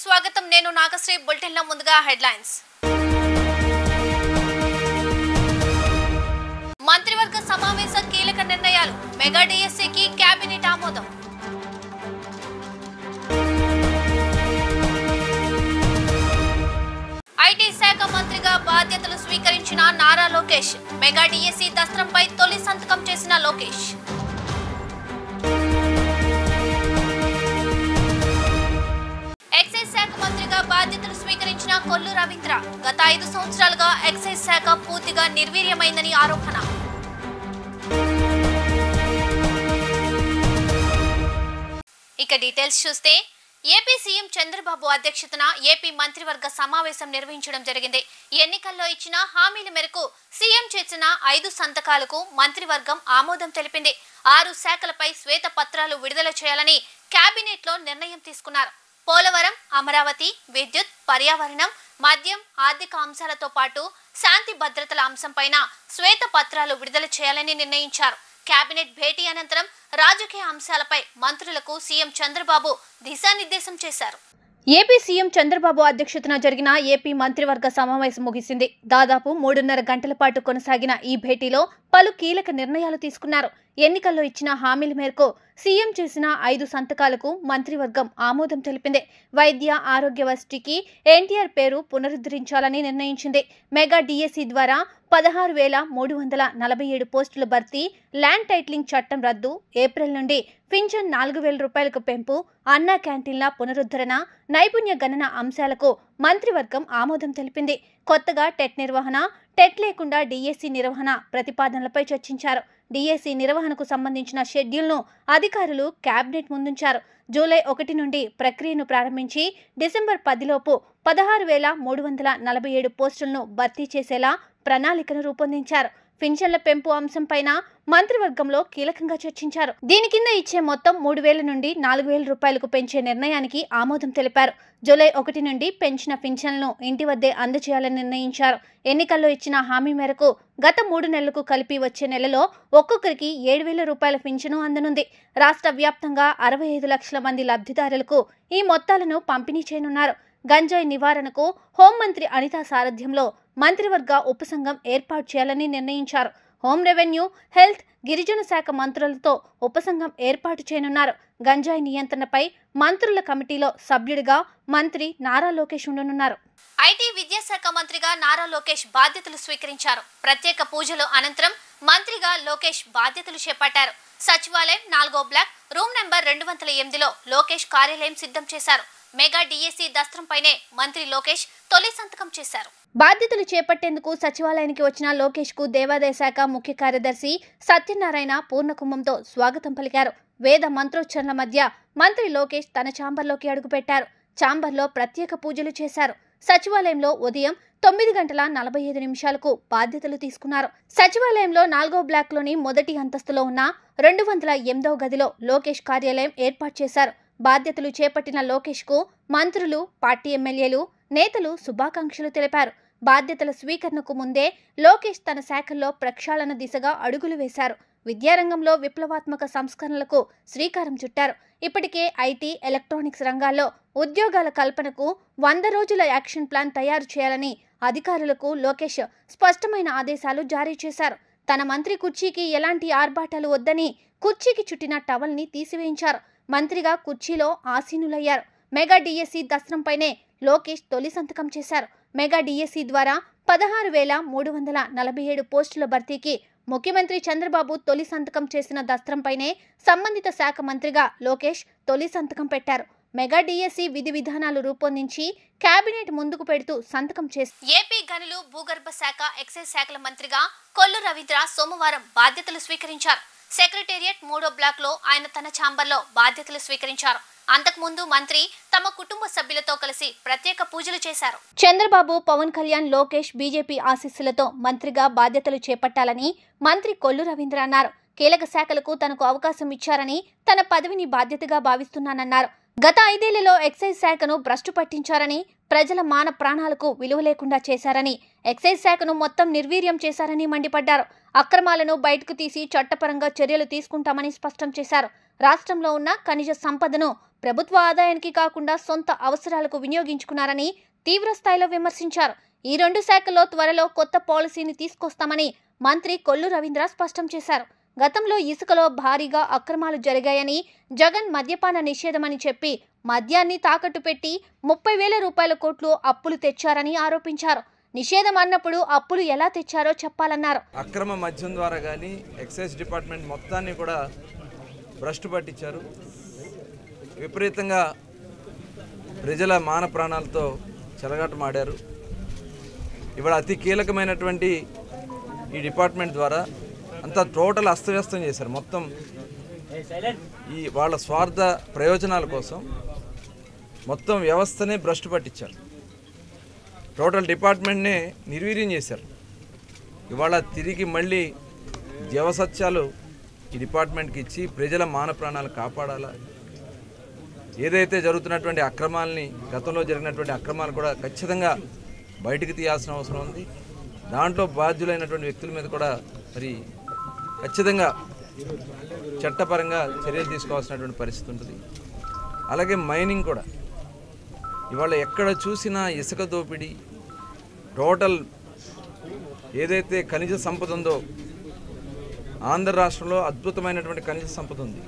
స్వాగతం. నేను నాగశ్రీ. బులెటిన్లో ముందుగా హెడ్లైన్స్. మంత్రివర్గ సమావేశం కీలక నిర్ణయాలు. మెగా డిఎస్సికి కేబినెట్ ఆమోదం. ఐటీ శాఖ మంత్రిగా బాధ్యతలు స్వీకరించిన నారా లోకేష్. మెగా డిఎస్సి దస్త్రంపై తొలి సంతకం చేసిన లోకేష్. ఎక్సైజ్ శాఖ మంత్రిగా బాధ్యతలు స్వీకరించిన కొల్లు రవీంద్ర. గత 5 సంవత్సరాలుగా ఎక్సైజ్ శాఖ పూర్తిగా నిర్వీర్యమైందని ఆరోపణ. ఇక డీటెయిల్స్ చూస్తే ఏపీ సీఎం చంద్రబాబు అధ్యక్షతన ఏపీ మంత్రివర్గ సమావేశం నిర్వహించడం జరిగింది. ఎన్నికల్లో ఇచ్చిన హామీల మేరకు సీఎం చేసిన 5 సంతకాలకు మంత్రివర్గం ఆమోదం తెలిపింది. 6 శాఖలపై శ్వేత పత్రాలు విడుదల చేయాలని కేబినెట్ లో నిర్ణయం తీసుకున్నారు. పోలవరం, అమరావతి, విద్యుత్, పర్యావరణం, మద్యం, ఆర్థిక అంశాలతో పాటు శాంతి భద్రతల అంశంపైన శ్వేత పత్రాలు విడుదల చేయాలని నిర్ణయించారు. కేబినెట్ భేటీ అనంతరం రాజకీయ అంశాలపై మంత్రులకు సీఎం చంద్రబాబు దిశానిర్దేశం చేశారు. ఏపీ సీఎం చంద్రబాబు అధ్యక్షతన జరిగిన ఏపీ మంత్రివర్గ సమావేశం ముగిసింది. దాదాపు 3.5 గంటల పాటు కొనసాగిన ఈ భేటీలో పలు కీలక నిర్ణయాలు తీసుకున్నారు. ఎన్నికల్లో ఇచ్చిన హామీల మేరకు సీఎం చేసిన 5 సంతకాలకు మంత్రివర్గం ఆమోదం తెలిపింది. వైద్య ఆరోగ్య వర్సిటీకి ఎన్టీఆర్ పేరు పునరుద్ధరించాలని నిర్ణయించింది. మెగా డిఎస్సి ద్వారా 16,347 పోస్టుల భర్తీ, ల్యాండ్ టైటిలింగ్ చట్టం రద్దు, ఏప్రిల్ నుండి పింఛన్ 4,000 రూపాయలకు పెంపు, అన్నా క్యాంటీన్ల పునరుద్ధరణ, నైపుణ్య గణన అంశాలకు మంత్రివర్గం ఆమోదం తెలిపింది. కొత్తగా టెట్ నిర్వహణ, టెట్ లేకుండా డిఎస్సి నిర్వహణ ప్రతిపాదనలపై చర్చించారు. డిఎస్సి నిర్వహణకు సంబంధించిన షెడ్యూల్ను అధికారులు కేబినెట్ ముందుంచారు. జూలై 1 నుండి ప్రక్రియను ప్రారంభించి డిసెంబర్ 10 లోపు 16,347 పోస్టులను భర్తీ చేసేలా ప్రణాళికను రూపొందించారు. పింఛన్ల పెంపు అంశంపైన మంత్రివర్గంలో కీలకంగా చర్చించారు. దీని కింద ఇచ్చే మొత్తం 3,000 నుండి 4,000 రూపాయలకు పెంచే నిర్ణయానికి ఆమోదం తెలిపారు. జూలై 1 నుండి పెంచిన పింఛన్లను ఇంటి వద్దే అందజేయాలని నిర్ణయించారు. ఎన్నికల్లో ఇచ్చిన హామీ మేరకు గత 3 నెలలకు కలిపి వచ్చే నెలలో ఒక్కొక్కరికి 7,000 రూపాయల పింఛను అందనుంది. రాష్ట్ర వ్యాప్తంగా 65 లక్షల మంది లబ్ధిదారులకు ఈ మొత్తాలను పంపిణీ చేయనున్నారు. గంజాయి నివారణకు హోంమంత్రి అనిత సారథ్యంలో మంత్రివర్గ ఉపసంఘం ఏర్పాటు చేయాలని నిర్ణయించారు. హోం, రెవెన్యూ, హెల్త్, గిరిజన శాఖ మంత్రులతో ఉపసంఘం ఏర్పాటు చేయనున్నారు. గంజాయి నియంత్రణపై మంత్రుల కమిటీలో సభ్యుడిగా మంత్రి నారా లోకేష్ ఉండనున్నారు. ఐటీ విద్యాశాఖ మంత్రిగా నారా లోకేష్ బాధ్యతలు స్వీకరించారు. ప్రత్యేక పూజలు అనంతరం మంత్రిగా లోకేష్ బాధ్యతలు చేపట్టారు. సచివాలయం 4వ బ్లాక్ రూమ్ నెంబర్ 208లో లోకేష్ కార్యాలయం సిద్ధం చేశారు. మెగా డిఎస్సి దస్త్రంపైనే మంత్రి లోకేష్ తొలి సంతకం చేశారు. బాధ్యతలు చేపట్టేందుకు సచివాలయానికి వచ్చిన లోకేష్ కు దేవాదాయ శాఖ ముఖ్య కార్యదర్శి సత్యనారాయణ పూర్ణకుంభంతో స్వాగతం పలికారు. వేద మంత్రోచ్చరణల మధ్య మంత్రి లోకేష్ తన ఛాంబర్లోకి అడుగుపెట్టారు. ఛాంబర్లో ప్రత్యేక పూజలు చేశారు. సచివాలయంలో ఉదయం 9:45 బాధ్యతలు తీసుకున్నారు. సచివాలయంలో 4వ బ్లాక్లోని మొదటి అంతస్తులో ఉన్న 208వ గదిలో లోకేష్ కార్యాలయం ఏర్పాటు చేశారు. బాధ్యతలు చేపట్టిన లోకేష్ కు మంత్రులు, పార్టీ ఎమ్మెల్యేలు, నేతలు శుభాకాంక్షలు తెలిపారు. బాధ్యతల స్వీకరణకు ముందే లోకేష్ తన శాఖల్లో ప్రక్షాళన దిశగా అడుగులు వేశారు. విద్యారంగంలో విప్లవాత్మక సంస్కరణలకు శ్రీకారం చుట్టారు. ఇప్పటికే ఐటీ, ఎలక్ట్రానిక్స్ రంగాల్లో ఉద్యోగాల కల్పనకు 100 రోజుల యాక్షన్ ప్లాన్ తయారు చేయాలని అధికారులకు లోకేష్ స్పష్టమైన ఆదేశాలు జారీ చేశారు. తన మంత్రి కుర్చీకి ఎలాంటి ఆర్భాటాలు వద్దని కుర్చీకి చుట్టిన టవల్ని తీసివేయించారు. మంత్రిగా కుర్చీలో ఆసీనులయ్యారు. మెగా డిఎస్సి దస్త్రంపైనే లోకేష్ తొలి సంతకం చేశారు. మెగా డిఎస్సి ద్వారా 16,347 పోస్టుల భర్తీకి ముఖ్యమంత్రి చంద్రబాబు తొలి సంతకం చేసిన దస్త్రంపైనే సంబంధిత శాఖ మంత్రిగా లోకేష్ తొలి సంతకం పెట్టారు. మెగా డిఎస్సి విధి విధానాలు రూపొందించి కేబినెట్ ముందుకు పెడుతూ సంతకం చేశారు. ఏపీ గనులు, భూగర్భ శాఖ, ఎక్సైజ్ శాఖల మంత్రిగా కొల్లు రవీంద్ర సోమవారం బాధ్యతలు స్వీకరించారు. సెక్రటేరియట్ 3వ బ్లాక్ లో ఆయన తన ఛాంబర్లో బాధ్యతలు స్వీకరించారు. అంతకుముందు మంత్రి తమ కుటుంబ సభ్యులతో కలిసి ప్రత్యేక పూజలు చేశారు. చంద్రబాబు, పవన్ కళ్యాణ్, లోకేష్ బీజేపీ ఆశీస్సులతో మంత్రిగా బాధ్యతలు చేపట్టాలని మంత్రి కొల్లు రవీంద్ర అన్నారు. కీలక శాఖలకు తనకు అవకాశం ఇచ్చారని, తన పదవిని బాధ్యతగా భావిస్తున్నానన్నారు. గత 5 ఏళ్లలో ఎక్సైజ్ శాఖను భ్రష్టు పట్టించారని, ప్రజల మాన ప్రాణాలకు విలువ లేకుండా చేశారని, ఎక్సైజ్ శాఖను మొత్తం నిర్వీర్యం చేశారని మండిపడ్డారు. అక్రమాలను బయటకు తీసి చట్టపరంగా చర్యలు తీసుకుంటామని స్పష్టం చేశారు. రాష్ట్రంలో ఉన్న ఖనిజ సంపదను ప్రభుత్వ ఆదాయానికి కాకుండా సొంత అవసరాలకు వినియోగించుకున్నారని తీవ్ర స్థాయిలో విమర్శించారు. ఈ 2 శాఖల్లో త్వరలో కొత్త పాలసీని తీసుకొస్తామని మంత్రి కొల్లు రవీంద్ర స్పష్టం చేశారు. గతంలో ఇసుకలో భారీగా అక్రమాలు జరిగాయని, జగన్ మద్యపాన నిషేధమని చెప్పి మద్యాన్ని తాకట్టు పెట్టి 30,000 రూపాయల కోట్లు అప్పులు తెచ్చారని ఆరోపించారు. నిషేధం అన్నప్పుడు అప్పులు ఎలా తెచ్చారో చెప్పాలన్నారు. అక్రమ మద్యం ద్వారా కానీ ఎక్సైజ్ డిపార్ట్మెంట్ మొత్తాన్ని కూడా భ్రష్టు పట్టించారు. విపరీతంగా ప్రజల మాన ప్రాణాలతో చెలగాటమాడారు. ఇవాళ అతి కీలకమైనటువంటి ఈ డిపార్ట్మెంట్ ద్వారా అంతా టోటల్ అస్తవ్యస్తం చేశారు. మొత్తం ఈ వాళ్ళ స్వార్థ ప్రయోజనాల కోసం మొత్తం వ్యవస్థనే భ్రష్టు పట్టించారు. టోటల్ డిపార్ట్మెంట్నే నిర్వీర్యం చేశారు. ఇవాళ తిరిగి మళ్ళీ జవసత్యాలు ఈ డిపార్ట్మెంట్కి ఇచ్చి ప్రజల మాన ప్రాణాలు కాపాడాలా, ఏదైతే జరుగుతున్నటువంటి అక్రమాలని, గతంలో జరిగినటువంటి అక్రమాలు కూడా ఖచ్చితంగా బయటికి తీయాల్సిన అవసరం ఉంది. దాంట్లో బాధ్యులైనటువంటి వ్యక్తుల మీద కూడా మరి ఖచ్చితంగా చట్టపరంగా చర్యలు తీసుకోవాల్సినటువంటి పరిస్థితి ఉంటుంది. అలాగే మైనింగ్ కూడా ఇవాళ ఎక్కడ చూసినా ఇసుక దోపిడీ, టోటల్ ఏదైతే ఖనిజ సంపద ఉందో, ఆంధ్ర రాష్ట్రంలో అద్భుతమైనటువంటి ఖనిజ సంపద ఉంది.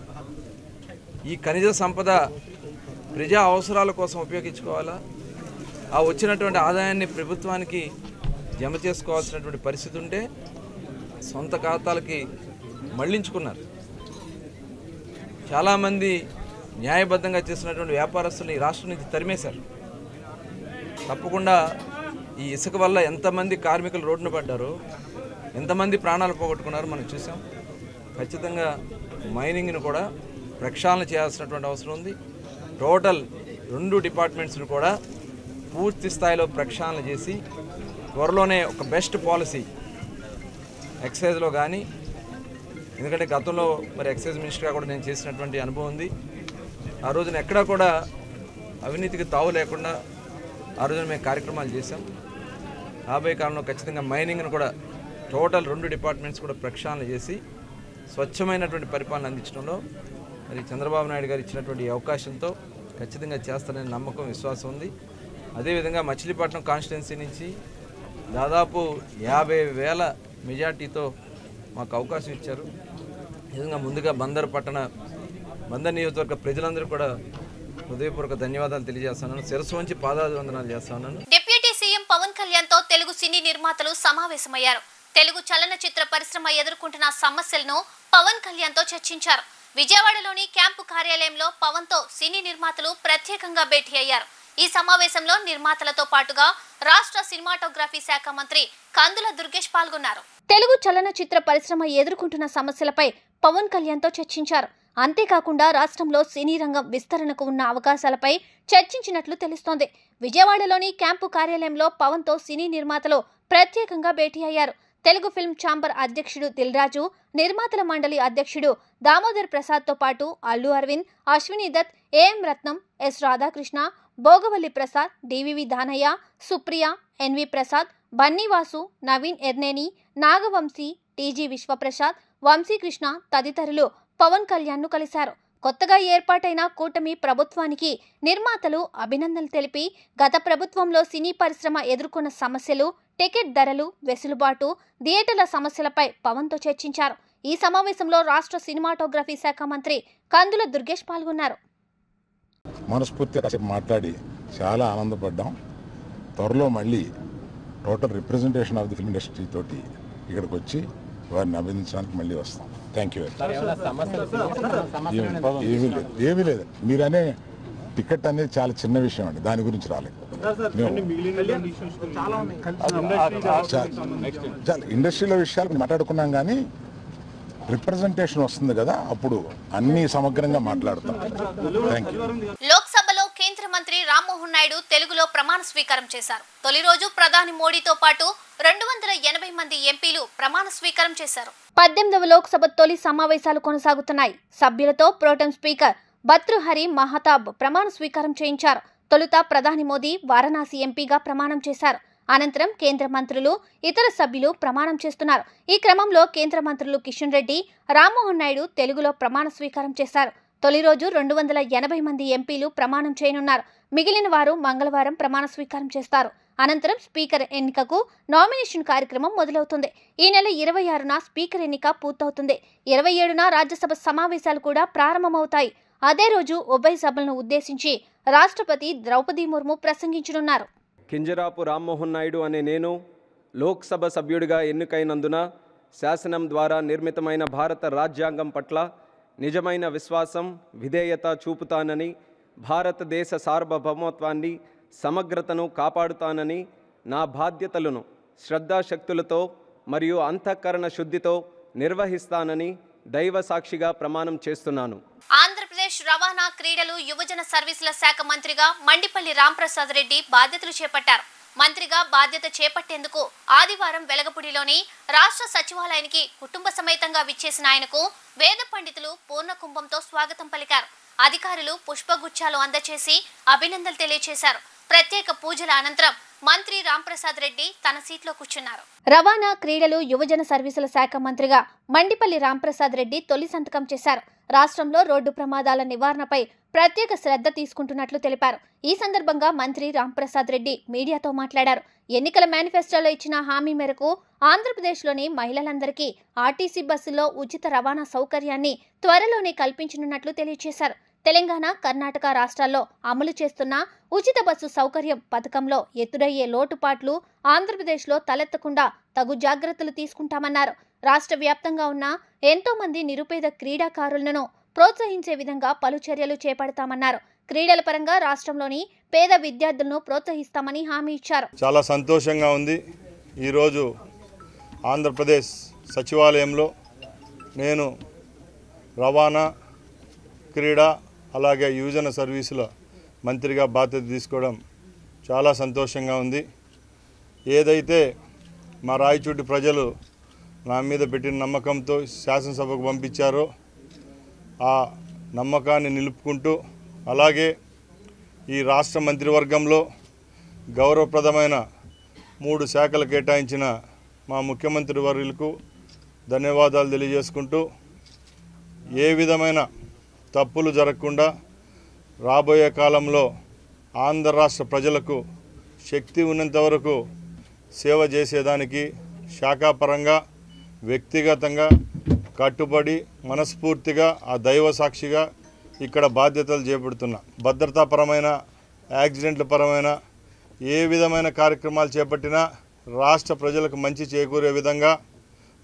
ఈ ఖనిజ సంపద ప్రజా అవసరాల కోసం ఉపయోగించుకోవాలా, ఆ వచ్చినటువంటి ఆదాయాన్ని ప్రభుత్వానికి జమ చేసుకోవాల్సినటువంటి పరిస్థితి ఉంటే సొంత ఖాతాలకి మళ్లించుకున్నారు. చాలామంది న్యాయబద్ధంగా చేస్తున్నటువంటి వ్యాపారస్తులు ఈ రాష్ట్రం నుంచి తరిమేశారు. తప్పకుండా ఈ ఇసుక వల్ల ఎంతమంది కార్మికులు రోడ్డున పడ్డారో, ఎంతమంది ప్రాణాలు పోగొట్టుకున్నారో మనం చూసాం. ఖచ్చితంగా మైనింగ్ను కూడా ప్రక్షాళన చేయాల్సినటువంటి అవసరం ఉంది. టోటల్ 2 డిపార్ట్మెంట్స్ను కూడా పూర్తి స్థాయిలో ప్రక్షాళన చేసి త్వరలోనే ఒక బెస్ట్ పాలసీ ఎక్సైజ్లో కానీ, ఎందుకంటే గతంలో మరి ఎక్సైజ్ మినిస్టర్గా కూడా నేను చేసినటువంటి అనుభవం ఉంది. ఆ రోజున ఎక్కడా కూడా అవినీతికి తావు లేకుండా ఆ రోజున మేము కార్యక్రమాలు చేశాం. రాబోయే కాలంలో ఖచ్చితంగా మైనింగ్ను కూడా టోటల్ 2 డిపార్ట్మెంట్స్ కూడా ప్రక్షాళన చేసి స్వచ్ఛమైనటువంటి పరిపాలన అందించడంలో మరి చంద్రబాబు నాయుడు గారు ఇచ్చినటువంటి అవకాశంతో ఖచ్చితంగా చేస్తారనే నమ్మకం, విశ్వాసం ఉంది. అదేవిధంగా మచిలీపట్నం కాన్స్టిట్యున్సీ నుంచి దాదాపు 50,000 మెజార్టీతో మాకు అవకాశం ఇచ్చారు. నిజంగా ముందుగా బందర్ నియోజకవర్గ ప్రజలందరూ కూడా హృదయపూర్వక ధన్యవాదాలు తెలియజేస్తున్నాను. శిరస్సు వంచి పాదాభివందనాలు చేస్తున్నాను. డిప్యూటీ సీఎం పవన్ కళ్యాణ్ తో తెలుగు సినీ నిర్మాతలు సమావేశమయ్యారు. తెలుగు చలనచిత్ర పరిశ్రమ ఎదుర్కొంటున్న సమస్యలను పవన్ కళ్యాణ్ తో చర్చించారు. విజయవాడలోని క్యాంపు కార్యాలయంలో పవన్ తో సినీ నిర్మాతలు ప్రత్యేకంగా భేటీ అయ్యారు. ఈ సమావేశంలో నిర్మాతలతో పాటుగా రాష్ట్ర సినిమాటోగ్రఫీ శాఖ మంత్రి కందుల దుర్గేష్ పాల్గొన్నారు. తెలుగు చలనచిత్ర పరిశ్రమ ఎదుర్కొంటున్న సమస్యలపై పవన్ కళ్యాణ్ తో చర్చించారు. అంతేకాకుండా రాష్ట్రంలో సినీ రంగం విస్తరణకు ఉన్న అవకాశాలపై చర్చించినట్లు తెలుస్తోంది. విజయవాడలోని క్యాంపు కార్యాలయంలో పవన్ తో సినీ నిర్మాతలు ప్రత్యేకంగా భేటీ అయ్యారు. తెలుగు ఫిల్మ్ ఛాంబర్ అధ్యక్షుడు దిల్ రాజు, నిర్మాతల మండలి అధ్యక్షుడు దామోదర్ ప్రసాద్ తో పాటు Allu Aravind, Ashwini Dutt, AM Ratnam, S Radhakrishna, Bhogavalli Prasad, DVV Danayya, Supriya, NV Prasad, Bunny Vasu, Naveen Yerneni, Naga Vamsi, TG Vishwaprasad, Vamsi Krishna తదితరులు పవన్ కళ్యాణ్ ను కలిశారు. కొత్తగా ఏర్పాటైన కూటమి ప్రభుత్వానికి నిర్మాతలు అభినందనలు తెలిపి గత ప్రభుత్వంలో సినీ పరిశ్రమ ఎదుర్కొన్న సమస్యలు, టికెట్ ధరలు, వెసులుబాటు, థియేటర్ల సమస్యలపై పవన్ తో చర్చించారు. ఈ సమావేశంలో రాష్ట్ర సినిమాటోగ్రఫీ శాఖ మంత్రి కందుల దుర్గేష్ పాల్గొన్నారు. మనస్ఫూర్తిగా మాట్లాడి చాలా ఆనందపడ్డాం. త్వరలో మళ్ళీ total representation of the film industry తోటి ఇక్కడికి వచ్చి వారిని అభినందించడానికి మళ్ళీ వస్తాం. Thank you. ఏమీ లేదు. మీరనే టికెట్ అనేది చాలా చిన్న విషయం అండి, దాని గురించి రాలేదు. చాలా ఇండస్ట్రీలో విషయాలు మాట్లాడుకున్నాం, కానీ రిప్రజెంటేషన్ వస్తుంది కదా, అప్పుడు అన్ని సమగ్రంగా మాట్లాడతాం. Thank you. లోక్సభలో కేంద్ర మంత్రి రామ్మోహన్ నాయుడు తెలుగులో ప్రమాణ స్వీకారం చేశారు. తొలి రోజు ప్రధాని మోడీతో పాటు 280 మంది ఎంపీలు ప్రమాణ స్వీకారం చేశారు. 18వ లోక్సభ తొలి సమావేశాలు కొనసాగుతున్నాయి. సభ్యులతో ప్రోటెం స్పీకర్ భర్తృహరి మహతాబ్ ప్రమాణ స్వీకారం చేయించారు. తొలుత ప్రధాని మోదీ వారణాసి ఎంపీగా ప్రమాణం చేశారు. అనంతరం కేంద్ర మంత్రులు, ఇతర సభ్యులు ప్రమాణం చేస్తున్నారు. ఈ క్రమంలో కేంద్ర మంత్రులు కిషన్ రెడ్డి, రామ్మోహన్ నాయుడు తెలుగులో ప్రమాణ స్వీకారం చేశారు. తొలి రోజు 280 మంది ఎంపీలు ప్రమాణం చేయనున్నారు. మిగిలిన వారు మంగళవారం ప్రమాణ స్వీకారం చేస్తారు. అనంతరం స్పీకర్ ఎన్నికకు నామినేషన్ కార్యక్రమం మొదలవుతుంది. ఈ నెల 26న స్పీకర్ ఎన్నిక పూర్తవుతుంది. 27న రాజ్యసభ సమావేశాలు కూడా ప్రారంభమవుతాయి. అదే రోజు ఉభయ సభలను ఉద్దేశించి రాష్ట్రపతి ద్రౌపది ముర్ము ప్రసంగించనున్నారు. కింజరాపు రామ్మోహన్ నాయుడు అనే నేను లోక్సభ సభ్యుడిగా ఎన్నికైనందున శాసనం ద్వారా నిర్మితమైన భారత రాజ్యాంగం పట్ల నిజమైన విశ్వాసం, విధేయత చూపుతానని, భారతదేశ సార్వభౌమత్వాన్ని, సమగ్రతను కాపాడుతానని, నా బాధ్యతలను శ్రద్ధాశక్తులతో మరియు అంతఃకరణ శుద్ధితో నిర్వహిస్తానని దైవ సాక్షిగా ప్రమాణం చేస్తున్నాను. ఆంధ్రప్రదేశ్ రవాణా, క్రీడలు, యువజన సర్వీసుల శాఖ మంత్రిగా మండిపల్లి రాంప్రసాద్ రెడ్డి బాధ్యతలు చేపట్టారు. మంత్రిగా బాధ్యత చేపట్టేందుకు ఆదివారం వెలగపూడిలోని రాష్ట్ర సచివాలయానికి కుటుంబ సమేతంగా విచ్చేసిన ఆయనకు వేద పండితులు పూర్ణ కుంభంతో స్వాగతం పలికారు. అధికారులు పుష్పగుచ్చాలు అందచేసి అభినందనలు తెలియజేశారు. ప్రత్యేక పూజల అనంతరం మంత్రి రాంప్రసాద్ రెడ్డి తన సీట్లో కూర్చున్నారు. రవాణా, క్రీడలు, యువజన సర్వీసుల శాఖ మంత్రిగా మండిపల్లి రాంప్రసాద్ రెడ్డి తొలి సంతకం చేశారు. రాష్ట్రంలో రోడ్డు ప్రమాదాల నివారణపై ప్రత్యేక శ్రద్ధ తీసుకుంటున్నట్లు తెలిపారు. ఈ సందర్భంగా మంత్రి రాంప్రసాద్ రెడ్డి మీడియాతో మాట్లాడారు. ఎన్నికల మేనిఫెస్టోలో ఇచ్చిన హామీ మేరకు ఆంధ్రప్రదేశ్లోని మహిళలందరికీ ఆర్టీసీ బస్సుల్లో ఉచిత రవాణా సౌకర్యాన్ని త్వరలోనే కల్పించనున్నట్లు తెలియజేశారు. తెలంగాణ, కర్ణాటక రాష్ట్రాల్లో అమలు చేస్తున్న ఉచిత బస్సు సౌకర్యం పథకంలో ఎదురయ్యే లోటుపాట్లు ఆంధ్రప్రదేశ్లో తలెత్తకుండా తగు జాగ్రత్తలు తీసుకుంటామన్నారు. రాష్ట్ర వ్యాప్తంగా ఉన్న ఎంతో మంది నిరుపేద క్రీడాకారులను ప్రోత్సహించే విధంగా పలు చర్యలు చేపడతామన్నారు. క్రీడల పరంగా రాష్ట్రంలోని పేద విద్యార్థులను ప్రోత్సహిస్తామని హామీ ఇచ్చారు. చాలా సంతోషంగా ఉంది. ఈరోజు ఆంధ్రప్రదేశ్ సచివాలయంలో నేను రవాణా, క్రీడా అలాగే యువజన సర్వీసుల మంత్రిగా బాధ్యత తీసుకోవడం చాలా సంతోషంగా ఉంది. ఏదైతే మా రాయచోటి ప్రజలు నా మీద పెట్టిన నమ్మకంతో శాసనసభకు పంపించారో ఆ నమ్మకాన్ని నిలుపుకుంటూ, అలాగే ఈ రాష్ట్ర మంత్రివర్గంలో గౌరవప్రదమైన 3 శాఖలు కేటాయించిన మా ముఖ్యమంత్రి వర్యులకు ధన్యవాదాలు తెలియజేసుకుంటూ, ఏ విధమైన తప్పులు జరగకుండా రాబోయే కాలంలో ఆంధ్ర రాష్ట్ర ప్రజలకు శక్తి ఉన్నంత వరకు సేవ చేసేదానికి శాఖాపరంగా, వ్యక్తిగతంగా కట్టుబడి మనస్ఫూర్తిగా ఆ దైవ సాక్షిగా ఇక్కడ బాధ్యతలు చేపడుతున్నా. భద్రతాపరమైన, యాక్సిడెంట్ల పరమైన ఏ విధమైన కార్యక్రమాలు చేపట్టినా రాష్ట్ర ప్రజలకు మంచి చేకూరే విధంగా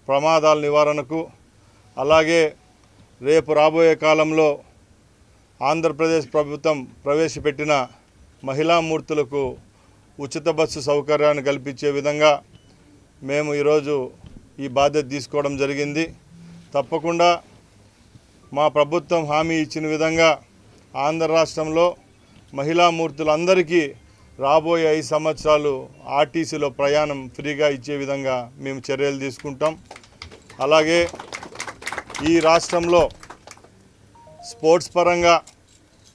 ప్రమాదాల నివారణకు, అలాగే రేపు రాబోయే కాలంలో ఆంధ్రప్రదేశ్ ప్రభుత్వం ప్రవేశపెట్టిన మహిళామూర్తులకు ఉచిత బస్సు సౌకర్యాన్ని కల్పించే విధంగా మేము ఈరోజు ఈ బాధ్యత తీసుకోవడం జరిగింది. తప్పకుండా మా ప్రభుత్వం హామీ ఇచ్చిన విధంగా ఆంధ్ర రాష్ట్రంలో మహిళామూర్తులందరికీ రాబోయే 5 సంవత్సరాలు ఆర్టీసీలో ప్రయాణం ఫ్రీగా ఇచ్చే విధంగా మేము చర్యలు తీసుకుంటాం. అలాగే ఈ రాష్ట్రంలో స్పోర్ట్స్ పరంగా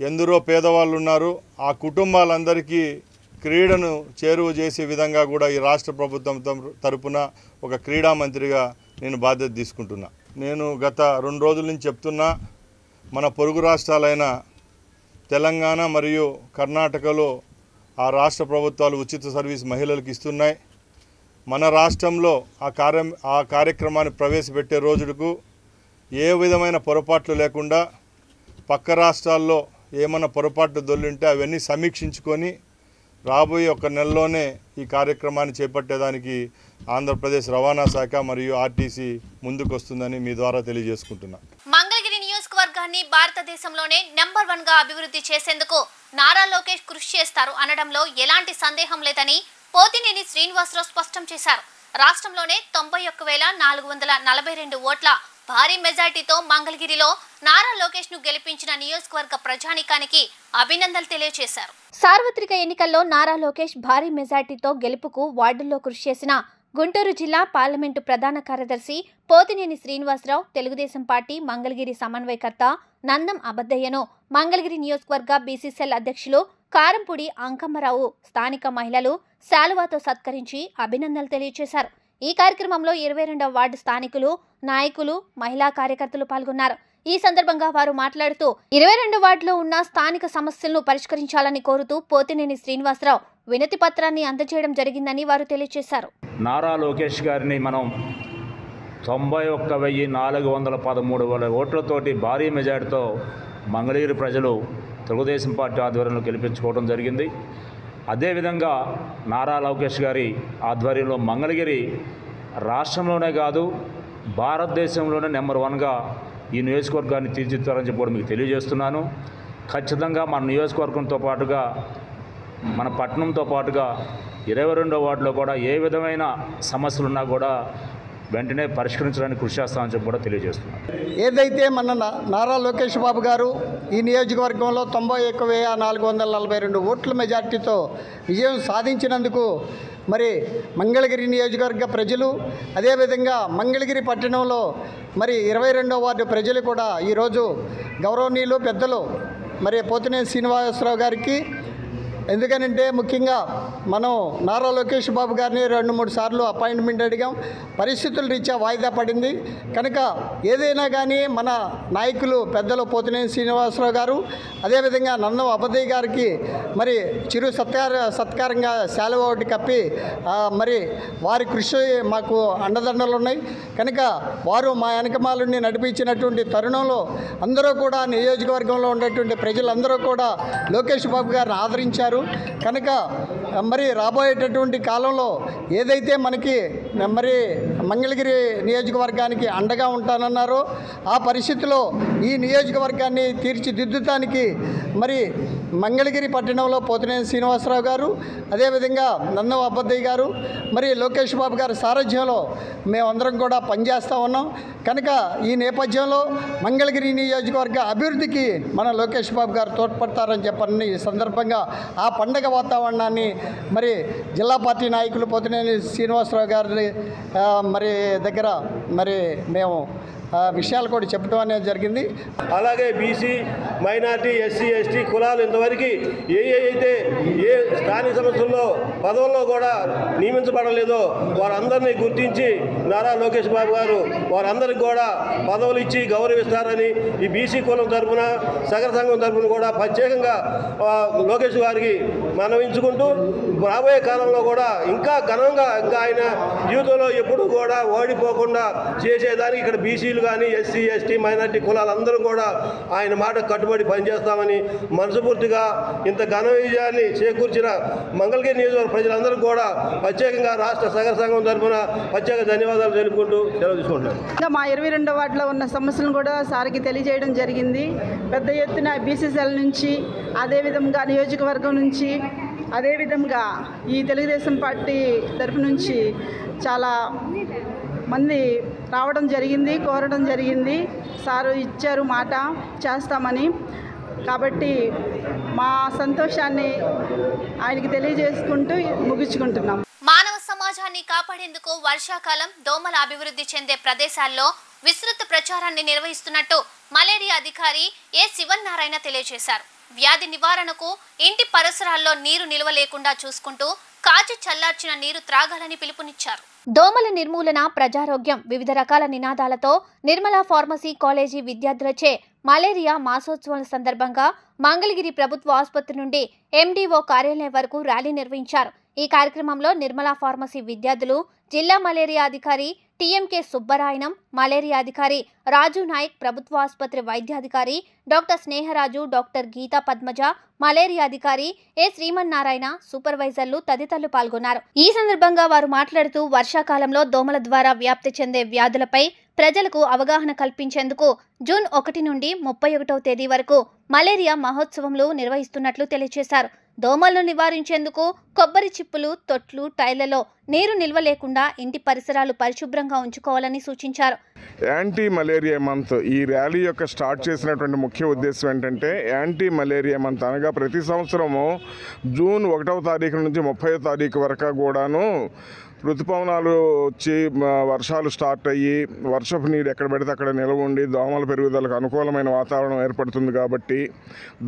ఎందరో పేదవాళ్ళు ఉన్నారు. ఆ కుటుంబాలందరికీ క్రీడను చేరువ చేసే విధంగా కూడా ఈ రాష్ట్ర ప్రభుత్వం తరపున ఒక క్రీడా మంత్రిగా నేను బాధ్యత తీసుకుంటున్నా. నేను గత 2 రోజుల నుంచి చెప్తున్నా, మన పొరుగు రాష్ట్రాలైన తెలంగాణ మరియు కర్ణాటకలో ఆ రాష్ట్ర ప్రభుత్వాలు ఉచిత సర్వీస్ మహిళలకు ఇస్తున్నాయి. మన రాష్ట్రంలో ఆ కార్యక్రమాన్ని ప్రవేశపెట్టే రోజుకు ఏ విధమైన పొరపాట్లు లేకుండా, పక్క రాష్ట్రాల్లో ఏమైనా పొరపాట్లు దొల్లింటే అవన్నీ సమీక్షించుకొని రాబోయే 1 నెలలోనే ఈ కార్యక్రమాన్ని చేపట్టేదానికి ఆంధ్రప్రదేశ్ రవాణా శాఖ మరియు ఆర్టీసీ ముందుకు వస్తుందని మీ ద్వారా తెలియజేసుకుంటున్నా. మంగళగిరి నియోజకవర్గాన్ని భారతదేశంలోనే నెంబర్ 1 గా అభివృద్ధి చేసేందుకు నారా లోకేష్ కృషి చేస్తారు అనడంలో ఎలాంటి సందేహం లేదని పోతినేని శ్రీనివాసరావు స్పష్టం చేశారు. రాష్ట్రంలోనే 91,442 ఓట్ల భారీ మెజార్టీతో మంగళగిరిలో నారా లోకేష్ ను గెలిపించిన నియోజకవర్గ ప్రజానీకానికి అభినందనలు తెలియజేశారు. సార్వత్రిక ఎన్నికల్లో నారా లోకేష్ భారీ మెజార్టీతో గెలుపుకు వార్డుల్లో కృషి చేసిన గుంటూరు జిల్లా పార్లమెంటు ప్రధాన కార్యదర్శి పోతినేని శ్రీనివాసరావు, తెలుగుదేశం పార్టీ మంగళగిరి సమన్వయకర్త నందం అబద్దయ్యను మంగళగిరి నియోజకవర్గ బీసీసీఎల్ అధ్యక్షులు కారంపూడి అంకమ్మరావు స్థానిక మహిళలు శాలువాతో సత్కరించి అభినందనలు తెలియజేశారు. ఈ కార్యక్రమంలో 22వ వార్డు స్థానికులు, నాయకులు, మహిళా కార్యకర్తలు పాల్గొన్నారు. ఈ సందర్భంగా వారు మాట్లాడుతూ 22 వార్డులో ఉన్న స్థానిక సమస్యలను పరిష్కరించాలని కోరుతూ పోతినేని శ్రీనివాసరావు వినతి పత్రాన్ని అందజేయడం జరిగిందని వారు తెలియజేశారు. నారా లోకేష్ గారిని మనం 91,413 ఓట్లతోటి భారీ మెజార్టీతో మంగళగిరి ప్రజలు తెలుగుదేశం పార్టీ ఆధ్వర్యంలో గెలిపించుకోవడం జరిగింది. అదేవిధంగా నారా లోకేష్ గారి ఆధ్వర్యంలో మంగళగిరి రాష్ట్రంలోనే కాదు భారతదేశంలోనే నెంబర్ 1గా ఈ నియోజకవర్గాన్ని తీర్చిదిద్దారని చెప్పి మీకు తెలియజేస్తున్నాను. ఖచ్చితంగా మన నియోజకవర్గంతో పాటుగా మన పట్టణంతో పాటుగా 22వ వార్డులో కూడా ఏ విధమైన సమస్యలున్నా కూడా వెంటనే పరిష్కరించడానికి కృషి చేస్తామని చెప్పి కూడా తెలియజేస్తున్నాను. ఏదైతే మన నారా లోకేష్ బాబు గారు ఈ నియోజకవర్గంలో 91,442 ఓట్ల మెజార్టీతో విజయం సాధించినందుకు మరి మంగళగిరి నియోజకవర్గ ప్రజలు అదేవిధంగా మంగళగిరి పట్టణంలో మరి 22వ వార్డు ప్రజలు కూడా ఈరోజు గౌరవనీయులు పెద్దలు మరి పోతినేని శ్రీనివాసరావు గారికి, ఎందుకనంటే ముఖ్యంగా మనం నారా లోకేష్ బాబు గారిని 2-3 సార్లు అపాయింట్మెంట్ అడిగాం. పరిస్థితుల రీత్యా వాయిదా పడింది కనుక ఏదైనా కానీ మన నాయకులు పెద్దలు పోతినేని శ్రీనివాసరావు గారు అదేవిధంగా నందం అబదయ్య గారికి మరి చిరు సత్కారంగా శాలువ ఒకటి కప్పి మరి వారి కృషి మాకు అండదండలు ఉన్నాయి కనుక వారు మా వెనకమాలని నడిపించినటువంటి తరుణంలో అందరూ కూడా నియోజకవర్గంలో ఉన్నటువంటి ప్రజలందరూ కూడా లోకేష్ బాబు గారిని ఆదరించారు. కనుక మరి రాబోయేటటువంటి కాలంలో ఏదైతే మనకి మరి మంగళగిరి నియోజకవర్గానికి అండగా ఉంటానన్నారో ఆ పరిస్థితిలో ఈ నియోజకవర్గాన్ని తీర్చిదిద్దుతానికి మరి మంగళగిరి పట్టణంలో పోతినేని శ్రీనివాసరావు గారు అదేవిధంగా నందం అబద్దయ్య గారు మరి లోకేష్ బాబు గారి సారథ్యంలో మేమందరం కూడా పనిచేస్తూ ఉన్నాం. కనుక ఈ నేపథ్యంలో మంగళగిరి నియోజకవర్గ అభివృద్ధికి మన లోకేష్ బాబు గారు తోడ్పడతారని చెప్పని ఈ సందర్భంగా ఆ పండగ వాతావరణాన్ని మరి జిల్లా పార్టీ నాయకులు పోతినేని శ్రీనివాసరావు గారి మరి దగ్గర మరి మేము విషయాలు కూడా చెప్పడం అనేది జరిగింది. అలాగే బీసీ మైనార్టీ ఎస్సీ ఎస్టీ కులాలు ఇంతవరకు అయితే ఏ స్థానిక సంస్థల్లో పదవుల్లో కూడా నియమించబడలేదో వారందరినీ గుర్తించి నారా లోకేష్ బాబు గారు వారందరికీ కూడా పదవులు ఇచ్చి గౌరవిస్తారని ఈ బీసీ కులం తరఫున సగర సంఘం తరఫున కూడా ప్రత్యేకంగా లోకేష్ గారికి మనవించుకుంటూ రాబోయే కాలంలో కూడా ఇంకా ఘనంగా ఇంకా ఆయన జీవితంలో ఎప్పుడూ కూడా ఓడిపోకుండా చేసేదానికి ఇక్కడ బీసీలు కానీ ఎస్సీ ఎస్టీ మైనార్టీ కులాలందరూ కూడా ఆయన మాట కట్టుబడి పనిచేస్తామని మనస్ఫూర్తిగా ఇంత ఘన విజయాన్ని చేకూర్చిన మంగళగిరి నియోజకవర్గ ప్రజలందరూ కూడా ప్రత్యేకంగా రాష్ట్ర సగర సంఘం తరఫున ప్రత్యేక ధన్యవాదాలు తెలుపుకుంటూ సెలవు తీసుకుంటున్నాను. మా 22వ వార్డులో ఉన్న సమస్యలను కూడా సార్కి తెలియజేయడం జరిగింది. పెద్ద ఎత్తున బీసీసీఎల్ నుంచి అదేవిధంగా నియోజకవర్గం నుంచి అదేవిధంగా ఈ తెలుగుదేశం పార్టీ తరఫు నుంచి చాలా మంది రావడం జరిగింది, కోరడం జరిగింది. సారు ఇచ్చారు మాట చేస్తామని. కాబట్టి మా సంతోషాన్ని ఆయనకి తెలియజేసుకుంటూ ముగించుకుంటున్నాం. మానవ సమాజాన్ని కాపాడేందుకు వర్షాకాలం దోమల అభివృద్ధి చెందే ప్రదేశాల్లో విస్తృత ప్రచారాన్ని నిర్వహిస్తున్నట్టు మలేరియా అధికారి ఏ శివన్నారాయణ తెలియజేశారు. వ్యాధి నివారణకు ఇంటి పరిసరాల్లో నీరు నిల్వ లేకుండా చూసుకుంటూ కాచి చల్లార్చిన నీరు త్రాగాలని పిలుపునిచ్చారు. దోమల నిర్మూలన, ప్రజారోగ్యం వివిధ రకాల నినాదాలతో నిర్మలా ఫార్మసీ కాలేజీ విద్యార్థులచే మలేరియా మాసోత్సవం సందర్భంగా మంగళగిరి ప్రభుత్వ ఆసుపత్రి నుండి ఎండీఓ కార్యాలయం వరకు ర్యాలీ నిర్వహించారు. ఈ కార్యక్రమంలో నిర్మలా ఫార్మసీ విద్యార్థులు, జిల్లా మలేరియా అధికారి టీఎంకే సుబ్బరాయణం, మలేరియా అధికారి రాజు నాయక్, ప్రభుత్వ ఆసుపత్రి వైద్యాధికారి doctor Sneharaju, doctor Geetha Padmaja, malaria అధికారి ఏ శ్రీమన్నారాయణ, సూపర్వైజర్లు తదితరులు పాల్గొన్నారు. ఈ సందర్భంగా వారు మాట్లాడుతూ వర్షాకాలంలో దోమల ద్వారా వ్యాప్తి చెందే వ్యాధులపై ప్రజలకు అవగాహన కల్పించేందుకు జూన్ 1 నుండి 31వ తేదీ వరకు మలేరియా మహోత్సవంలు నిర్వహిస్తున్నట్లు తెలియజేశారు. దోమలను నివారించేందుకు కొబ్బరి చిప్పులు, తొట్లు, టైర్లలో నీరు నిల్వ లేకుండా ఇంటి పరిసరాలు పరిశుభ్రంగా ఉంచుకోవాలని సూచించారు. యాంటీ మలేరియా మంత్ ఈ ర్యాలీ యొక్క స్టార్ట్ చేసినటువంటి ముఖ్య ఉద్దేశం ఏంటంటే యాంటీ మలేరియా మంత్ అనగా ప్రతి సంవత్సరము జూన్ 1వ తారీఖు నుంచి 30వ తారీఖు వరకు కూడాను ఋతుపవనాలు వచ్చి వర్షాలు స్టార్ట్ అయ్యి వర్షపు నీరు ఎక్కడ పెడితే అక్కడ నిల్వ ఉండి దోమల పెరుగుదలకు అనుకూలమైన వాతావరణం ఏర్పడుతుంది. కాబట్టి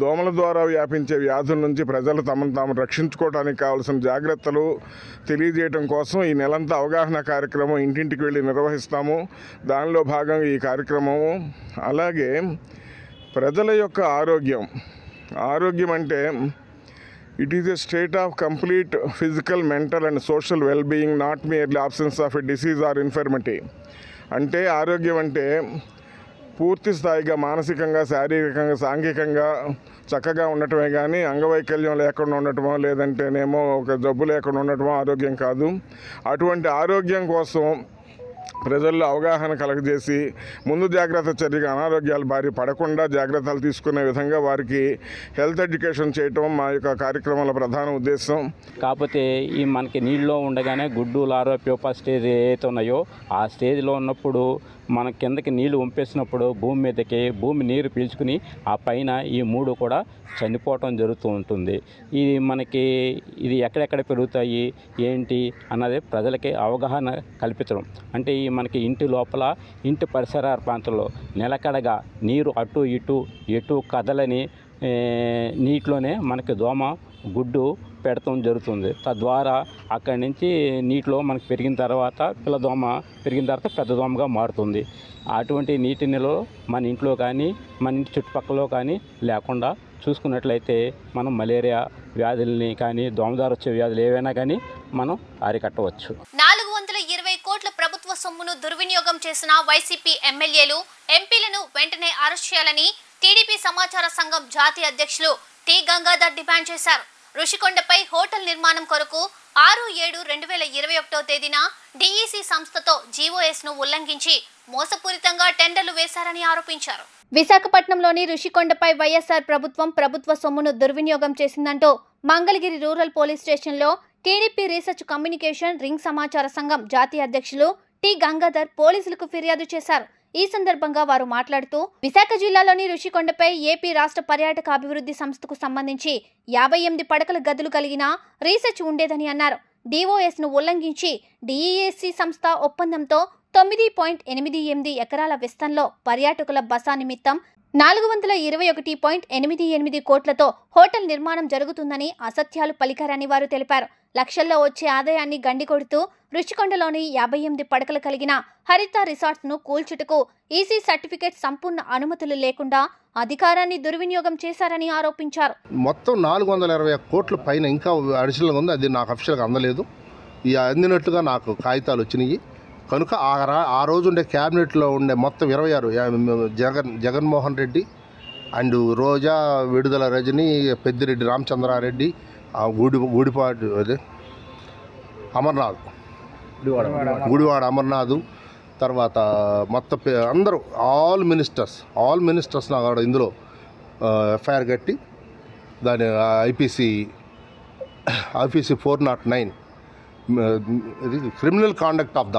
దోమల ద్వారా వ్యాపించే వ్యాధుల నుంచి ప్రజలు తమను తాము రక్షించుకోవడానికి కావాల్సిన జాగ్రత్తలు తెలియజేయడం కోసం ఈ నెలంతా అవగాహన కార్యక్రమం ఇంటింటికి వెళ్ళి నిర్వహిస్తాము. దానిలో భాగంగా ఈ కార్యక్రమము. అలాగే ప్రజల యొక్క ఆరోగ్యం అంటే it is a state of complete physical, mental and social wellbeing, not merely absence of a disease are infirmity. అంటే ఆరోగ్యం అంటే పూర్తి స్థాయిగా మానసికంగా, శారీరకంగా, సాంఘికంగా చక్కగా ఉండటమే కానీ అంగవైకల్యం లేకుండా ఉండటమో లేదంటేనేమో ఒక జబ్బు లేకుండా ఉండటమో ఆరోగ్యం కాదు. అటువంటి ఆరోగ్యం కోసం ప్రజల్లో అవగాహన కలగజేసి ముందు జాగ్రత్త చర్యగా అనారోగ్యాల బారి పడకుండా జాగ్రత్తలు తీసుకునే విధంగా వారికి హెల్త్ ఎడ్యుకేషన్ చేయటం మా యొక్క కార్యక్రమాల ప్రధాన ఉద్దేశం. కాకపోతే ఈ మనకి నీళ్ళలో ఉండగానే గుడ్డు, లారో, ప్యూపా స్టేజ్ ఏదైతే ఉన్నాయో ఆ స్టేజ్లో ఉన్నప్పుడు మన కిందకి నీళ్లు వంపేసినప్పుడు భూమి మీదకి భూమి నీరు పీల్చుకుని ఆ పైన ఈ 3 కూడా చనిపోవటం జరుగుతూ ఉంటుంది. ఇది ఎక్కడెక్కడ పెరుగుతాయి ఏంటి అన్నది ప్రజలకి అవగాహన కల్పించడం. అంటే మనకి ఇంటి లోపల, ఇంటి పరిసర ప్రాంతంలో నిలకడగా నీరు అటు ఇటు ఎటు కదలని నీటిలోనే మనకి దోమ గుడ్డు పెడతాం జరుగుతుంది. తద్వారా అక్కడి నుంచి నీటిలో మనకు పెరిగిన తర్వాత పిల్లదోమ పెరిగిన తర్వాత పెద్ద దోమగా మారుతుంది. అటువంటి నీటినిలో మన ఇంట్లో కానీ మన ఇంటి చుట్టుపక్కల కానీ లేకుండా చూసుకున్నట్లయితే మనం మలేరియా వ్యాధుల్ని కానీ దోమ ద్వారా వచ్చే వ్యాధులు ఏవైనా కానీ మనం అరికట్టవచ్చు. 420 కోట్ల ప్రభుత్వ సొమ్మును దుర్వినియోగం చేసిన వైసీపీ ఎమ్మెల్యేలు, ఎంపీలను వెంటనే అరెస్ట్ చేయాలని టీడీపీ సమాచార సంఘం జాతీయ అధ్యక్షులు టి గంగాధర్ డిమాండ్ చేశారు. రుషికొండపై హోటల్ నిర్మాణం కొరకు 6/7/2021 తేదీన డిఈసి సంస్థతో జీఓఎస్ ను ఉల్లంఘించి మోసపూరితంగా టెండర్లు వేశారని ఆరోపించారు. విశాఖపట్నంలోని రుషికొండపై వైఎస్ఆర్ ప్రభుత్వ సొమ్మును దుర్వినియోగం చేసిందంటూ మంగళగిరి రూరల్ పోలీస్ స్టేషన్లో టీడీపీ రీసెర్చ్ కమ్యూనికేషన్ రింగ్ సమాచార సంఘం జాతీయ అధ్యక్షులు టి గంగాధర్ పోలీసులకు ఫిర్యాదు చేశారు. ఈ సందర్భంగా వారు మాట్లాడుతూ విశాఖ జిల్లాలోని రుషికొండపై ఏపీ రాష్ట్ర పర్యాటక అభివృద్ధి సంస్థకు సంబంధించి 58 పడకల గదులు కలిగిన రీసెర్చ్ ఉండేదని అన్నారు. డిఓఎస్ ను ఉల్లంఘించి డిఈఎస్సి సంస్థ ఒప్పందంతో 9.88 ఎకరాల విస్తరణలో పర్యాటకుల బస నిమిత్తం 421.88 కోట్లతో హోటల్ నిర్మాణం జరుగుతుందని అసత్యాలు పలికారని వారు తెలిపారు. లక్షల్లో వచ్చే ఆదాయాన్ని గండికొడుతూ రుషికొండలోని 58 పడకలు కలిగిన హరిత రిసార్ట్స్ ను కూల్చుటకు ఈసీ సర్టిఫికేట్ సంపూర్ణ అనుమతులు లేకుండా అధికారాన్ని దుర్వినియోగం చేశారని ఆరోపించారు. మొత్తం 420 కోట్ల పైన ఇంకా అడిషనల్గా ఉంది. అది నాకు అఫీషియల్గా అందలేదు. అందినట్లుగా నాకు కాగితాలు వచ్చినాయి. కనుక ఆ రోజు ఉండే క్యాబినెట్లో ఉండే మొత్తం 26 జగన్మోహన్ రెడ్డి అండ్ రోజా, విడుదల రజని, పెద్దిరెడ్డి రామచంద్రారెడ్డి, గుడిపాటి అమర్నాథ్, గుడివాడ అమర్నాథ్, తర్వాత మొత్తం అందరూ ఆల్ మినిస్టర్స్ నాకు ఇందులో ఎఫ్ఐఆర్ కట్టి దాని ఐపీసీ 409 ఇది క్రిమినల్ కాండక్ట్ ఆఫ్ ద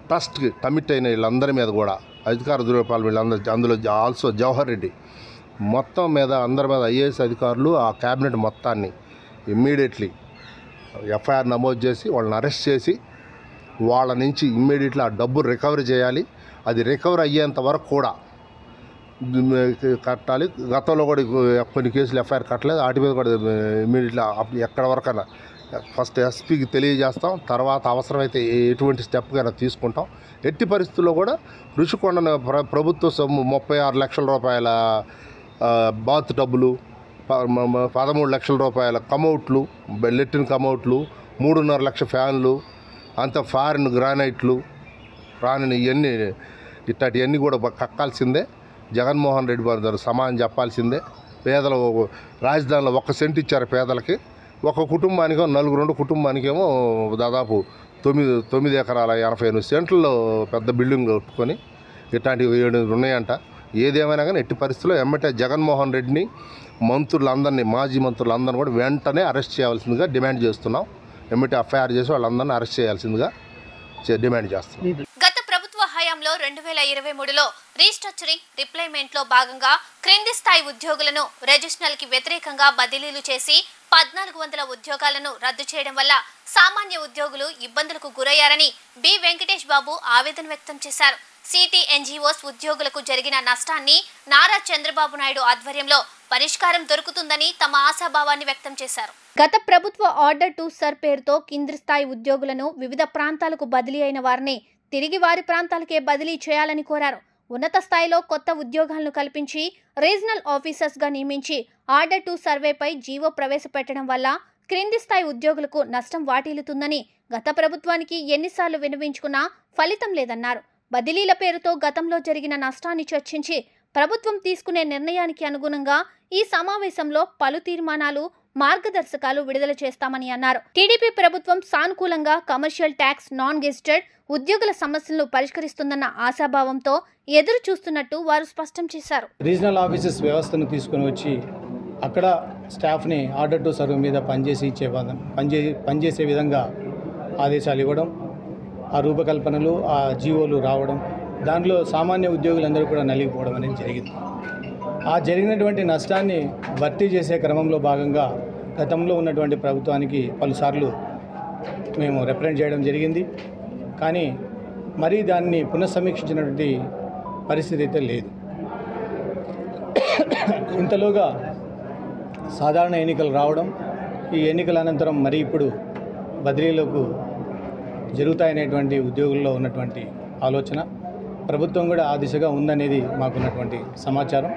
ట్రస్ట్కి కమిట్ అయిన వీళ్ళందరి మీద కూడా అధికార దుర్వ్యాపారాలు వీళ్ళందరూ, అందులో ఆల్సో జవహర్ రెడ్డి మొత్తం మీద అందరి మీద ఐఏఎస్ అధికారులు ఆ క్యాబినెట్ మొత్తాన్ని ఇమ్మీడియట్లీ ఎఫ్ఐఆర్ నమోదు చేసి వాళ్ళని అరెస్ట్ చేసి వాళ్ళ నుంచి ఇమ్మీడియట్లీ ఆ డబ్బు రికవరీ చేయాలి. అది రికవరీ అయ్యేంత వరకు కూడా కట్టాలి. గతంలో కూడా కొన్ని కేసులు ఎఫ్ఐఆర్ కట్టలేదు. వాటి మీద కూడా ఇమ్మీడియట్లీ ఎక్కడ వరకైనా ఫస్ట్ ఎస్పీకి తెలియజేస్తాం. తర్వాత అవసరమైతే ఎటువంటి స్టెప్ కైనా తీసుకుంటాం. ఎట్టి పరిస్థితుల్లో కూడా రుషికొండ ప్రభుత్వ సొమ్ము 36 లక్షల రూపాయల బాత్ టబ్బులు, 13 లక్షల రూపాయల కమౌట్లు, లెట్రిన్ కమౌట్లు, 3.5 లక్షల ఫ్యాన్లు, అంత ఫారిన్ గ్రానైట్లు, ఇవన్నీ ఇట్లాంటివన్నీ కూడా కక్కాల్సిందే. జగన్మోహన్ రెడ్డి గారు సమానం చెప్పాల్సిందే. పేదలు రాజధానిలో 1 సెంట్ ఇచ్చారు పేదలకి. ఒక కుటుంబానికి 4 కుటుంబానికేమో దాదాపు 9 ఎకరాల 88 సెంట్లలో పెద్ద బిల్డింగ్ కట్టుకొని ఇట్లాంటివి 7 ఉన్నాయంట. ఏదేమైనా కానీ ఎట్టి పరిస్థితుల్లో ఎమ్మటే జగన్మోహన్ రెడ్డిని, మంత్రులందరినీ, మాజీ మంత్రులందరినీ కూడా వెంటనే అరెస్ట్ చేయాల్సిందిగా డిమాండ్ చేస్తున్నాం. ఎమ్మటే ఎఫ్ఐఆర్ చేసి వాళ్ళందరినీ అరెస్ట్ చేయాల్సిందిగా డిమాండ్ చేస్తున్నాం. గత ప్రభుత్వ హయాంలో 2023లో రీస్ట్రక్చరింగ్ రిప్లేమెంట్ లో భాగంగా క్రింది స్థాయి ఉద్యోగులను రిజిస్ట్రల్ కి వ్యతిరేకంగా బదిలీలు చేసి 1400 ఉద్యోగాలను రద్దు చేయడం వల్ల సామాన్య ఉద్యోగులు ఇబ్బందులకు గురయ్యారని బి వెంకటేష్ బాబు ఆవేదన వ్యక్తం చేశారు. సిటీ ఎన్జీఓస్ ఉద్యోగులకు జరిగిన నష్టాన్ని నారా చంద్రబాబు నాయుడు ఆధ్వర్యంలో పరిష్కారం దొరుకుతుందని తమ ఆశాభావాన్ని వ్యక్తం చేశారు. గత ప్రభుత్వ ఆర్డర్ టు సర్ పేరుతో కింది స్థాయి ఉద్యోగులను వివిధ ప్రాంతాలకు బదిలీ అయిన వారిని తిరిగి వారి ప్రాంతాలకే బదిలీ చేయాలని కోరారు. ఉన్నత స్థాయిలో కొత్త ఉద్యోగాలను కల్పించి రీజనల్ ఆఫీసర్స్ గా నియమించి ఆర్డర్ టు సర్వేపై జీవో ప్రవేశపెట్టడం వల్ల క్రింది స్థాయి ఉద్యోగులకు నష్టం వాటిల్లుతుందని గత ప్రభుత్వానికి ఎన్నిసార్లు విన్నవించుకున్నా ఫలితం లేదన్నారు. బదిలీల పేరుతో గతంలో జరిగిన నష్టాన్ని చర్చించి ప్రభుత్వం తీసుకునే నిర్ణయానికి అనుగుణంగా ఈ సమావేశంలో పలు తీర్మానాలు మార్గదర్శకాలు విడుదల చేస్తామని అన్నారు. టీడీపీ ప్రభుత్వం సానుకూలంగా కమర్షియల్ ట్యాక్స్ నాన్ గెజిటెడ్ ఉద్యోగుల సమస్యలను పరిష్కరిస్తుందన్న ఆశాభావంతో ఎదురు చూస్తున్నట్టు వారు స్పష్టం చేశారు. రీజనల్ ఆఫీసెస్ వ్యవస్థను తీసుకుని వచ్చి అక్కడ స్టాఫ్ని ఆర్డర్ టు సర్వ్ మీద పనిచేసే విధంగా ఆదేశాలు ఇవ్వడం, ఆ రూపకల్పనలు, ఆ జీవోలు రావడం, దానిలో సామాన్య ఉద్యోగులందరూ కూడా నలిగిపోవడం అనేది జరిగింది. ఆ జరిగినటువంటి నష్టాన్ని భర్తీ చేసే క్రమంలో భాగంగా గతంలో ఉన్నటువంటి ప్రభుత్వానికి పలుసార్లు మేము రిప్రజెంట్ చేయడం జరిగింది. కానీ మరీ దాన్ని పునఃసమీక్షించినటువంటి పరిస్థితి అయితే లేదు. ఇంతలోగా సాధారణ ఎన్నికలు రావడం, ఈ ఎన్నికల అనంతరం మరి ఇప్పుడు బదిలీలకు జరుగుతాయనేటువంటి ఉద్యోగుల్లో ఉన్నటువంటి ఆలోచన, ప్రభుత్వం కూడా ఆ దిశగా ఉందనేది మాకున్నటువంటి సమాచారం.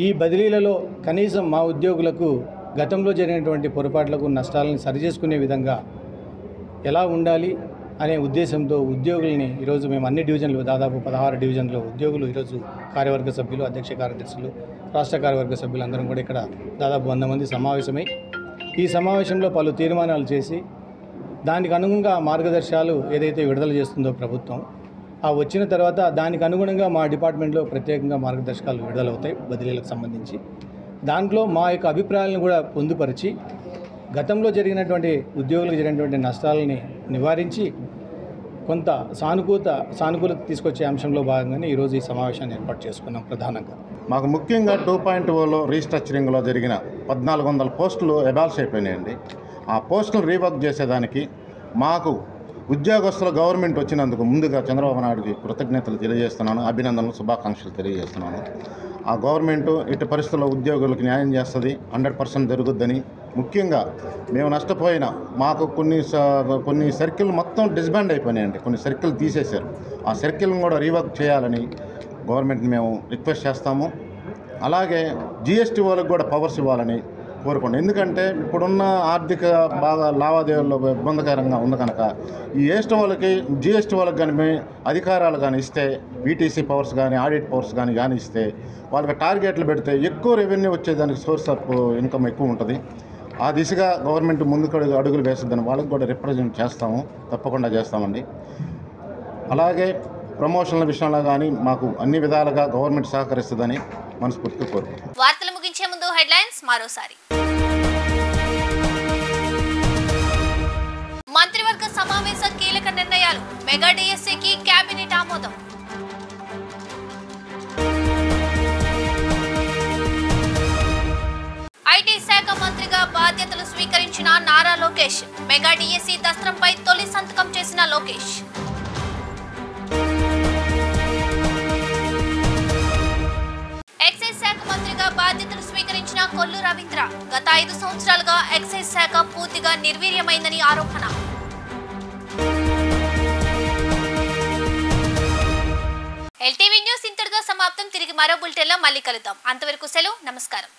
ఈ బదిలీలలో కనీసం మా ఉద్యోగులకు గతంలో జరిగినటువంటి పొరపాట్లకు నష్టాలను సరిచేసుకునే విధంగా ఎలా ఉండాలి అనే ఉద్దేశంతో ఉద్యోగుల్ని ఈరోజు మేము అన్ని డివిజన్లు, దాదాపు 16 డివిజన్లో ఉద్యోగులు ఈరోజు కార్యవర్గ సభ్యులు, అధ్యక్ష కార్యదర్శులు, రాష్ట్ర కార్యవర్గ సభ్యులు అందరం కూడా ఇక్కడ దాదాపు 100 మంది సమావేశమై ఈ సమావేశంలో పలు తీర్మానాలు చేసి దానికి అనుగుణంగా మార్గదర్శకాలు ఏదైతే విడుదల చేస్తుందో ప్రభుత్వం, ఆ వచ్చిన తర్వాత దానికి అనుగుణంగా మా డిపార్ట్మెంట్లో ప్రత్యేకంగా మార్గదర్శకాలు విడుదలవుతాయి బదిలీలకు సంబంధించి. దాంట్లో మా యొక్క అభిప్రాయాలను కూడా పొందుపరిచి గతంలో జరిగినటువంటి ఉద్యోగులకు జరిగినటువంటి నష్టాలని నివారించి కొంత సానుకూలత తీసుకొచ్చే అంశంలో భాగంగానే ఈరోజు ఈ సమావేశాన్ని ఏర్పాటు చేసుకున్నాం. ప్రధానంగా మాకు ముఖ్యంగా 2.0లో రీస్ట్రక్చరింగ్లో జరిగిన 1400 పోస్టులు ఎబాల్స్ అయిపోయినాయండి. ఆ పోస్టులు రీవర్క్ చేసేదానికి మాకు ఉద్యోగస్తులు గవర్నమెంట్ వచ్చినందుకు ముందుగా చంద్రబాబు నాయుడుకి కృతజ్ఞతలు తెలియజేస్తున్నాను, అభినందనలు, శుభాకాంక్షలు తెలియజేస్తున్నాను. ఆ గవర్నమెంటు ఇటు పరిస్థితుల్లో ఉద్యోగులకు న్యాయం చేస్తుంది, 100% జరుగుద్దని. ముఖ్యంగా మేము నష్టపోయిన మాకు కొన్ని సర్కిల్ మొత్తం డిస్బాండ్ అయిపోయినాయండి, కొన్ని సర్కిల్ తీసేశారు. ఆ సర్కిల్ని కూడా రీవర్క్ చేయాలని గవర్నమెంట్ని మేము రిక్వెస్ట్ చేస్తాము. అలాగే జిఎస్టీ వాళ్ళకి కూడా పవర్స్ ఇవ్వాలని కోరుకోండి. ఎందుకంటే ఇప్పుడున్న ఆర్థిక బాగా లావాదేవీల్లో ఇబ్బందికరంగా ఉంది కనుక ఈ జిఎస్టీ వాళ్ళకి కానీ అధికారాలు కానీ ఇస్తే, వీటీసీ పవర్స్ కానీ ఆడిట్ పవర్స్ కానీ ఇస్తే వాళ్ళకి టార్గెట్లు పెడితే ఎక్కువ రెవెన్యూ వచ్చేదానికి సోర్స్ ఆఫ్ ఇన్కమ్ ఎక్కువ ఉంటుంది. ఆ దిశగా గవర్నమెంట్ ముందుకు అడుగులు వేస్తుందని వాళ్ళకి కూడా రిప్రజెంట్ చేస్తాము, తప్పకుండా చేస్తామండి. అలాగే ప్రమోషన్ల విషయంలో కానీ మాకు అన్ని విధాలుగా గవర్నమెంట్ సహకరిస్తుందని మనస్ఫూర్తిగా కోరుకుంటున్నాం. వార్తలు ముగించే ముందు హెడ్లైన్స్ మరోసారి. మంత్రివర్గ సమావేశ కీలక నిర్ణయాలు, మెగా డిఎస్సికి కేబినెట్ ఆమోదం. ఐటీ శాఖ మంత్రిగా బాధ్యతలు స్వీకరించిన నారా లోకేష్, మెగా డిఎస్సి దస్త్రంపై తొలి సంతకం చేసిన లోకేష్. ఎక్సైజ్ శాఖ మంత్రిగా బాధ్యతలు స్వీకరించిన కొల్లు రవీంద్ర, గత 5 సంవత్సరాలుగా ఎక్సైజ్ శాఖ పూర్తిగా నిర్వీర్యమైందని ఆరోపణ. ఎల్టీవీ న్యూస్ ఇంతటితో సమాప్తం. తిరిగి మరో బులెటిన్లో మళ్ళీ కలుద్దాం. అంతవరకు సెలవు, నమస్కారం.